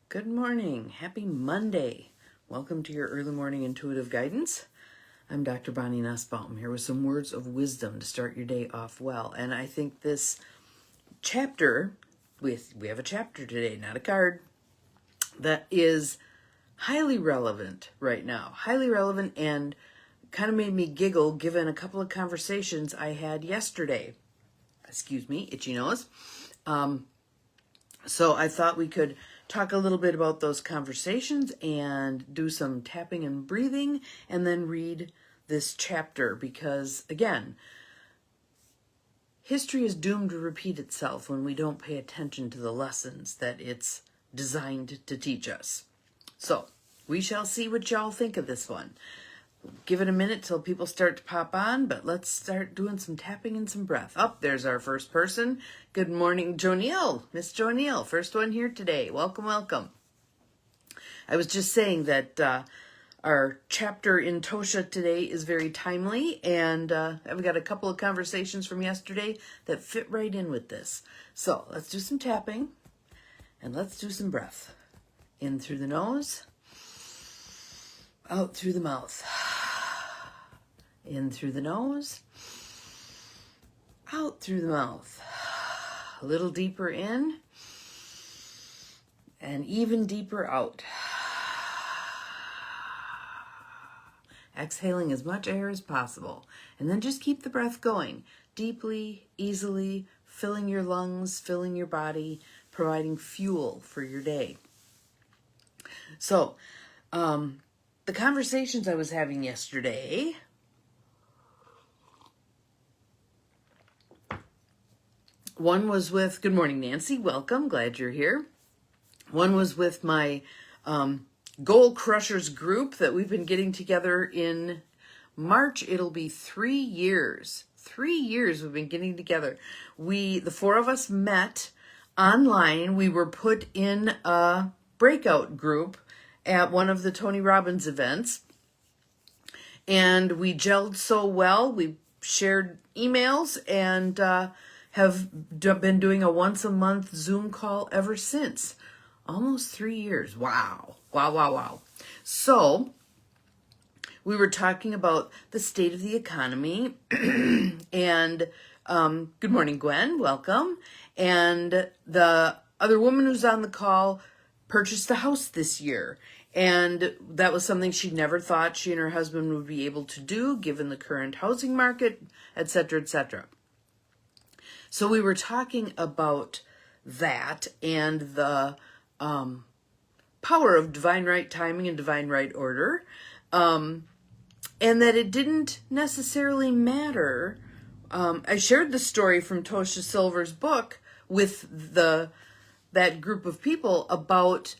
Good morning. Happy Monday. Welcome to your early morning intuitive guidance. I'm Dr. Bonnie Nussbaum here with some words of wisdom to start your day off well. And I think this chapter, we have a chapter today, not a card, that is highly relevant right now. Highly relevant and kind of made me giggle given a couple of conversations I had yesterday. Excuse me, itchy nose. So I thought we could talk a little bit about those conversations and do some tapping and breathing and then read this chapter because, again, history is doomed to repeat itself when we don't pay attention to the lessons that it's designed to teach us. So we shall see what y'all think of this one. Give it a minute till people start to pop on, but let's start doing some tapping and some breath. There's our first person. Good morning, Jonille. Miss Jonille, first one here today. Welcome, welcome. I was just saying that our chapter in Tosha today is very timely, and I've got a couple of conversations from yesterday that fit right in with this. So let's do some tapping, and let's do some breath. In through the nose, out through the mouth. In through the nose, out through the mouth. A little deeper in, and even deeper out. Exhaling as much air as possible. And then just keep the breath going. Deeply, easily, filling your lungs, filling your body, providing fuel for your day. So, the conversations I was having yesterday, one was with, good morning, Nancy, welcome, glad you're here. One was with my Goal Crushers group that we've been getting together in March. It'll be 3 years. 3 years we've been getting together. The four of us met online. We were put in a breakout group at one of the Tony Robbins events. And we gelled so well. We shared emails and have been doing a once a month Zoom call ever since. Almost 3 years. Wow. Wow. So we were talking about the state of the economy and good morning, Gwen. Welcome. And the other woman who's on the call purchased a house this year. And that was something she never thought she and her husband would be able to do given the current housing market, et cetera, et cetera. So we were talking about that and the power of divine right timing and divine right order, and that it didn't necessarily matter. I shared the story from Tosha Silver's book with that group of people about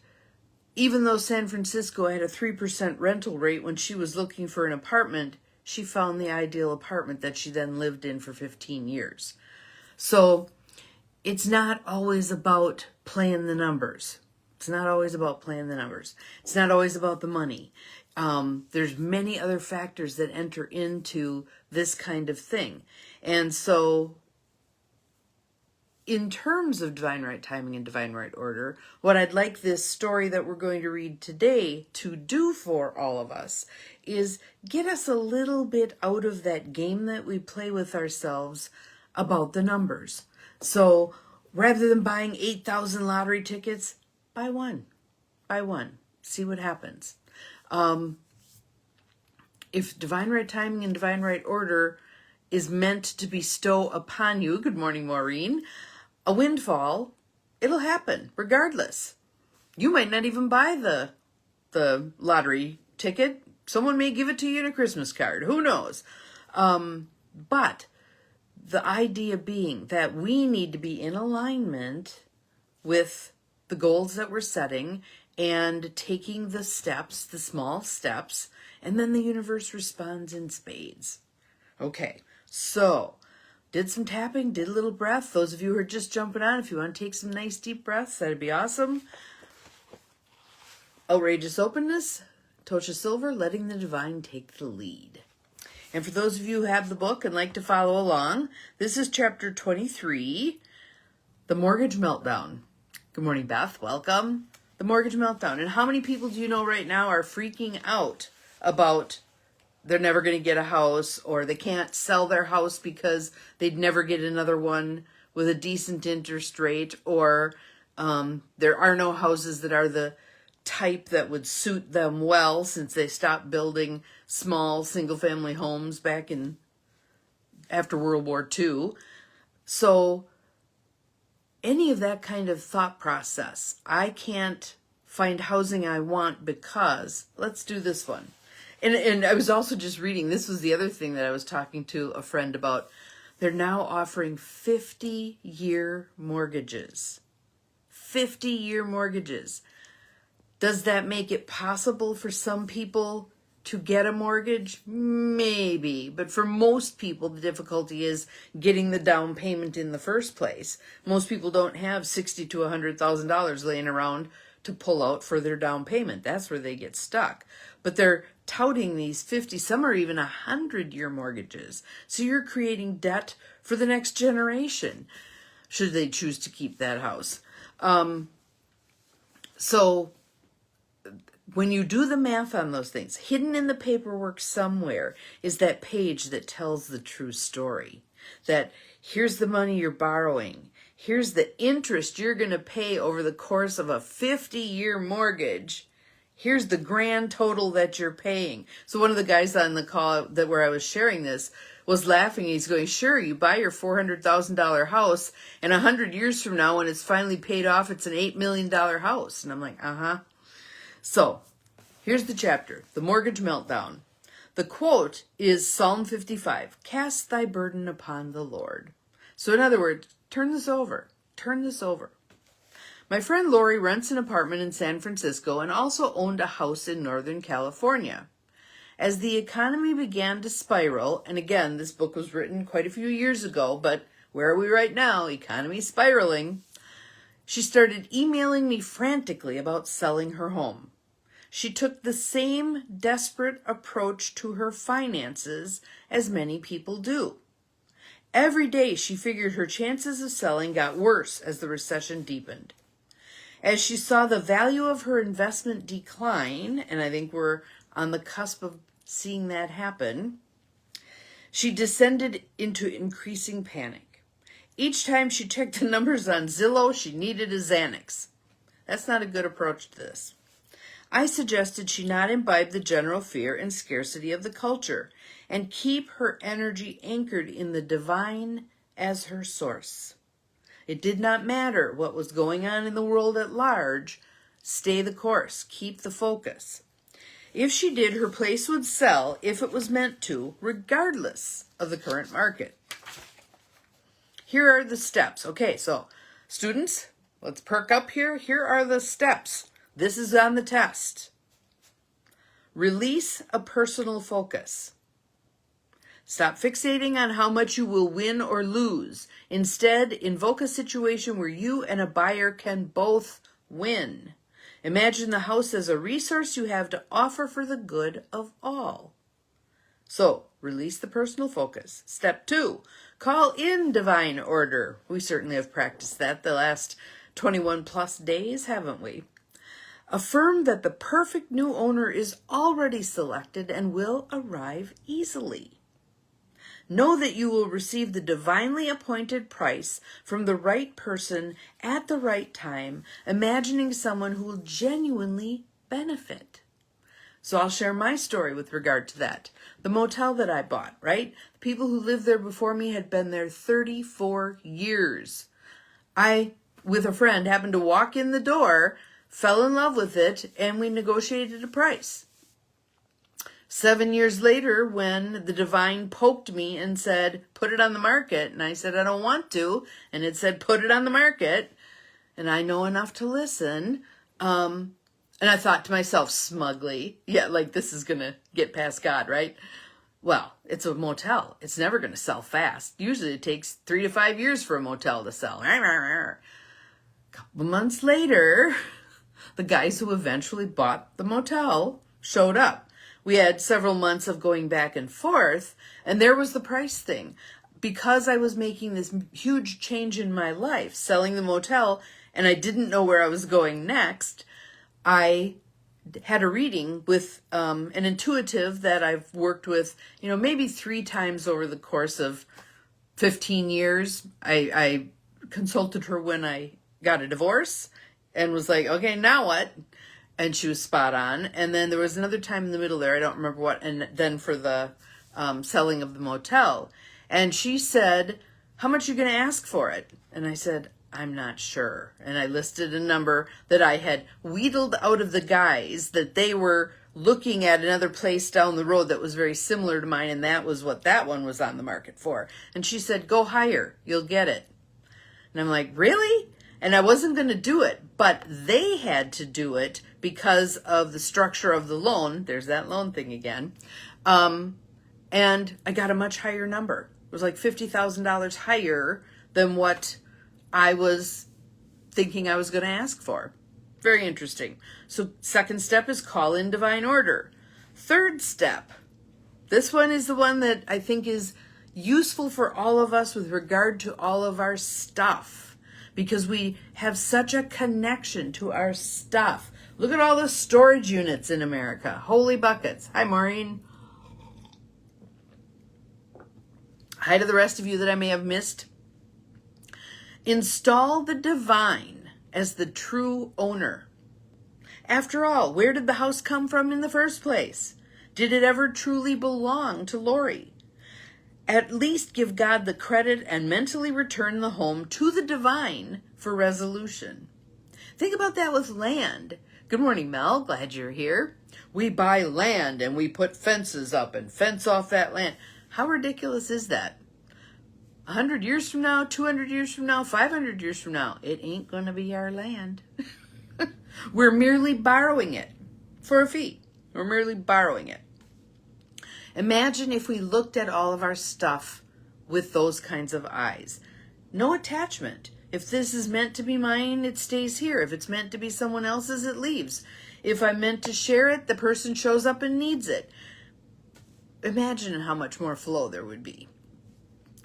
even though San Francisco had a 3% rental rate when she was looking for an apartment, she found the ideal apartment that she then lived in for 15 years. So it's not always about playing the numbers. It's not always about playing the numbers. It's not always about the money. There's many other factors that enter into this kind of thing. And so in terms of divine right timing and divine right order, what I'd like this story that we're going to read today to do for all of us is get us a little bit out of that game that we play with ourselves about the numbers. So rather than buying 8,000 lottery tickets, buy one. Buy one. See what happens. If divine right timing and divine right order is meant to bestow upon you, good morning, Maureen, a windfall, it'll happen regardless. You might not even buy the lottery ticket. Someone may give it to you in a Christmas card. Who knows? But the idea being that we need to be in alignment with the goals that we're setting and taking the steps, the small steps, and then the universe responds in spades. Okay, so did some tapping, did a little breath. Those of you who are just jumping on, if you want to take some nice deep breaths, that'd be awesome. Outrageous openness, Tosha Silver, letting the divine take the lead. And for those of you who have the book and like to follow along, this is chapter 23, The Mortgage Meltdown. Good morning, Beth. Welcome. The mortgage meltdown. And how many people do you know right now are freaking out about they're never going to get a house, or they can't sell their house because they'd never get another one with a decent interest rate, or there are no houses that are the type that would suit them well since they stopped building small single-family homes back in after World War II. So any of that kind of thought process, I can't find housing I want because, let's do this one. And I was also just reading, this was the other thing that I was talking to a friend about. They're now offering 50-year mortgages. 50-year mortgages. Does that make it possible for some people to get a mortgage? Maybe. But for most people, the difficulty is getting the down payment in the first place. Most people don't have $60,000 to $100,000 laying around to pull out for their down payment. That's where they get stuck. But they're touting these 50, some are even 100-year mortgages. So you're creating debt for the next generation, should they choose to keep that house. So when you do the math on those things, hidden in the paperwork somewhere is that page that tells the true story. That here's the money you're borrowing. Here's the interest you're going to pay over the course of a 50-year mortgage. Here's the grand total that you're paying. So one of the guys on the call that where I was sharing this was laughing. He's going, sure, you buy your $400,000 house, and 100 years from now, when it's finally paid off, it's an $8 million house. And I'm like, uh-huh. So here's the chapter, the mortgage meltdown. The quote is Psalm 55, cast thy burden upon the Lord. So in other words, turn this over. Turn this over. My friend Lori rents an apartment in San Francisco and also owned a house in Northern California. As the economy began to spiral, and again, this book was written quite a few years ago, but where are we right now? Economy spiraling. She started emailing me frantically about selling her home. She took the same desperate approach to her finances as many people do. Every day she figured her chances of selling got worse as the recession deepened. As she saw the value of her investment decline, and I think we're on the cusp of seeing that happen, she descended into increasing panic. Each time she checked the numbers on Zillow, she needed a Xanax. That's not a good approach to this. I suggested she not imbibe the general fear and scarcity of the culture and keep her energy anchored in the divine as her source. It did not matter what was going on in the world at large. Stay the course. Keep the focus. If she did, her place would sell if it was meant to, regardless of the current market. Here are the steps. Okay, so students, let's perk up here. Here are the steps. This is on the test. Release a personal focus. Stop fixating on how much you will win or lose. Instead, invoke a situation where you and a buyer can both win. Imagine the house as a resource you have to offer for the good of all. So, release the personal focus. Step 2, call in divine order. We certainly have practiced that the last 21 plus days, haven't we? Affirm that the perfect new owner is already selected and will arrive easily. Know that you will receive the divinely appointed price from the right person at the right time, imagining someone who will genuinely benefit. So I'll share my story with regard to that. The motel that I bought, right? The people who lived there before me had been there 34 years. I, with a friend, happened to walk in the door, fell in love with it, and we negotiated a price. 7 years later, when the divine poked me and said, put it on the market, and I said, I don't want to, and it said, put it on the market, and I know enough to listen, and I thought to myself smugly, yeah, like this is going to get past God, right? Well, it's a motel. It's never going to sell fast. Usually it takes 3 to 5 years for a motel to sell. A couple months later, the guys who eventually bought the motel showed up. We had several months of going back and forth, and there was the price thing. Because I was making this huge change in my life, selling the motel, and I didn't know where I was going next, I had a reading with an intuitive that I've worked with, maybe 3 times over the course of 15 years. I consulted her when I got a divorce and was like, okay, now what? And she was spot on. And then there was another time in the middle there, I don't remember what, and then for the selling of the motel. And she said, how much are you going to ask for it? And I said, I'm not sure. And I listed a number that I had wheedled out of the guys, that they were looking at another place down the road that was very similar to mine, and that was what that one was on the market for. And she said, go higher, you'll get it. And I'm like, really? And I wasn't going to do it, but they had to do it because of the structure of the loan. There's that loan thing again. And I got a much higher number. It was like $50,000 higher than what I was thinking I was going to ask for. Very interesting. So second step is call in divine order. Third step, this one is the one that I think is useful for all of us with regard to all of our stuff, because we have such a connection to our stuff. Look at all the storage units in America. Holy buckets. Hi, Maureen. Hi to the rest of you that I may have missed. Install the divine as the true owner. After all, where did the house come from in the first place? Did it ever truly belong to Lori? At least give God the credit and mentally return the home to the divine for resolution. Think about that with land. Good morning, Mel. Glad you're here. We buy land and we put fences up and fence off that land. How ridiculous is that? 100 years from now, 200 years from now, 500 years from now, it ain't going to be our land. We're merely borrowing it for a fee. We're merely borrowing it. Imagine if we looked at all of our stuff with those kinds of eyes. No attachment. If this is meant to be mine, it stays here. If it's meant to be someone else's, it leaves. If I'm meant to share it, the person shows up and needs it. Imagine how much more flow there would be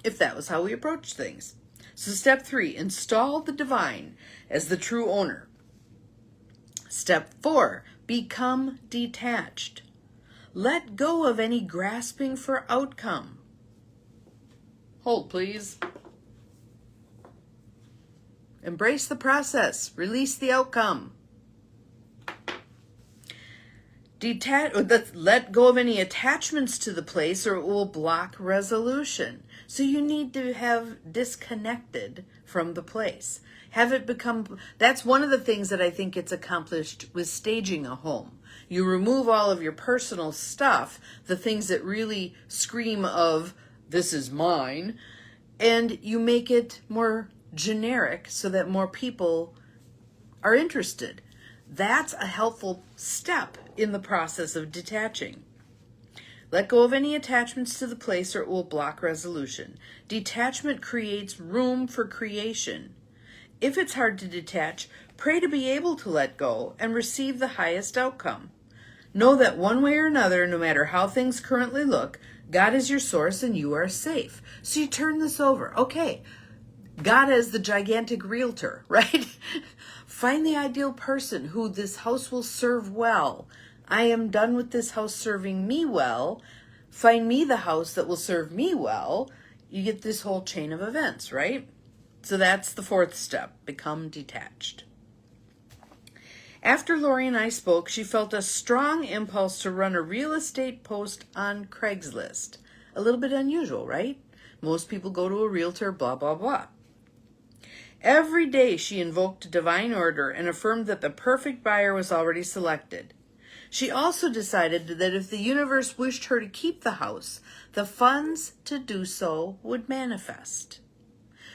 if that was how we approach things. So step 3, install the divine as the true owner. Step 4, become detached. Let go of any grasping for outcome. Hold, please. Embrace the process. Release the outcome. Let go of any attachments to the place or it will block resolution. So you need to have disconnected from the place. Have it become, that's one of the things that I think gets accomplished with staging a home. You remove all of your personal stuff, the things that really scream of, this is mine, and you make it more generic so that more people are interested. That's a helpful step in the process of detaching. Let go of any attachments to the place or it will block resolution. Detachment creates room for creation. If it's hard to detach, pray to be able to let go and receive the highest outcome. Know that one way or another, no matter how things currently look, God is your source and you are safe. So you turn this over. Okay, God as the gigantic realtor, right? Find the ideal person who this house will serve well. I am done with this house serving me well. Find me the house that will serve me well. You get this whole chain of events, right? So that's the 4th step, become detached. After Lori and I spoke, she felt a strong impulse to run a real estate post on Craigslist. A little bit unusual, right? Most people go to a realtor, blah, blah, blah. Every day she invoked divine order and affirmed that the perfect buyer was already selected. She also decided that if the universe wished her to keep the house, the funds to do so would manifest.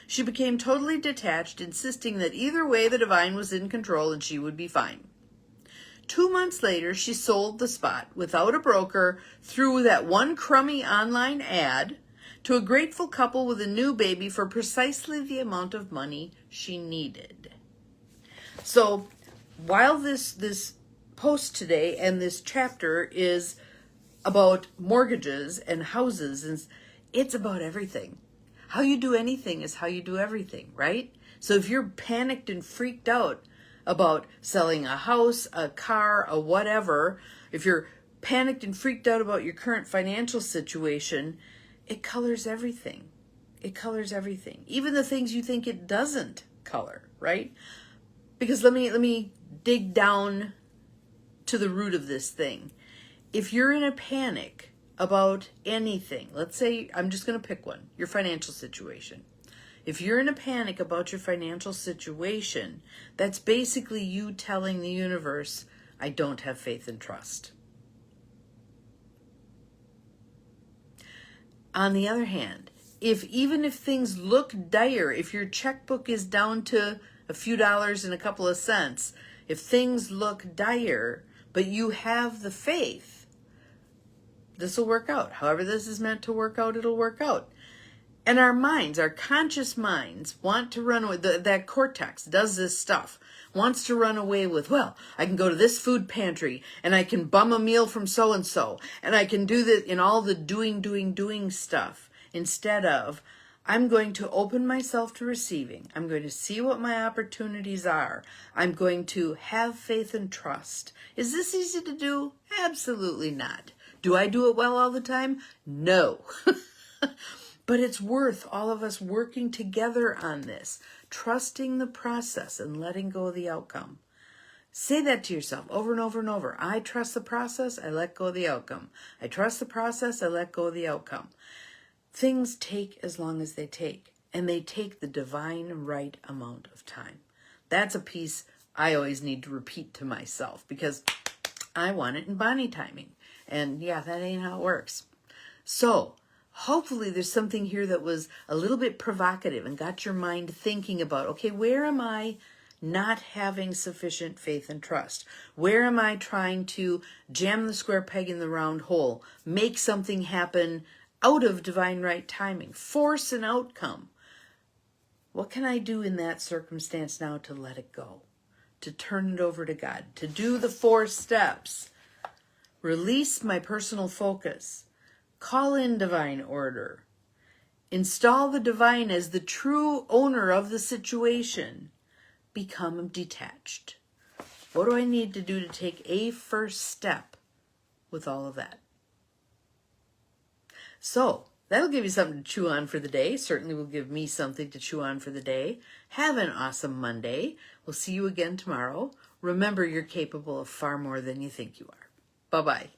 She became totally detached, insisting that either way the divine was in control and she would be fine. 2 months later, she sold the spot without a broker through that one crummy online ad to a grateful couple with a new baby for precisely the amount of money she needed. So while this post today and this chapter is about mortgages and houses, and it's about everything. How you do anything is how you do everything, right? So if you're panicked and freaked out about selling a house, a car, a whatever, if you're panicked and freaked out about your current financial situation, it colors everything. It colors everything. Even the things you think it doesn't color, right? Because let me dig down to the root of this thing. If you're in a panic about anything, let's say, I'm just going to pick one, your financial situation. If you're in a panic about your financial situation, that's basically you telling the universe, I don't have faith and trust. On the other hand, even if things look dire, if your checkbook is down to a few dollars and a couple of cents, if things look dire, but you have the faith, this will work out. However this is meant to work out, it'll work out. And our minds, our conscious minds, want to run away. That cortex does this stuff, wants to run away with, well, I can go to this food pantry, and I can bum a meal from so-and-so, and I can do this in all the doing stuff, instead of, I'm going to open myself to receiving. I'm going to see what my opportunities are. I'm going to have faith and trust. Is this easy to do? Absolutely not. Do I do it well all the time? No. But it's worth all of us working together on this, trusting the process and letting go of the outcome. Say that to yourself over and over and over. I trust the process, I let go of the outcome. I trust the process, I let go of the outcome. Things take as long as they take, and they take the divine right amount of time. That's a piece I always need to repeat to myself because I want it in Bonnie timing. And yeah, that ain't how it works. So, hopefully there's something here that was a little bit provocative and got your mind thinking about, okay, where am I not having sufficient faith and trust? Where am I trying to jam the square peg in the round hole, make something happen out of divine right timing, force an outcome? What can I do in that circumstance now to let it go, to turn it over to God, to do the 4 steps, release my personal focus, call in divine order, install the divine as the true owner of the situation, become detached. What do I need to do to take a first step with all of that? So, that'll give you something to chew on for the day. Certainly will give me something to chew on for the day. Have an awesome Monday. We'll see you again tomorrow. Remember, you're capable of far more than you think you are. Bye-bye.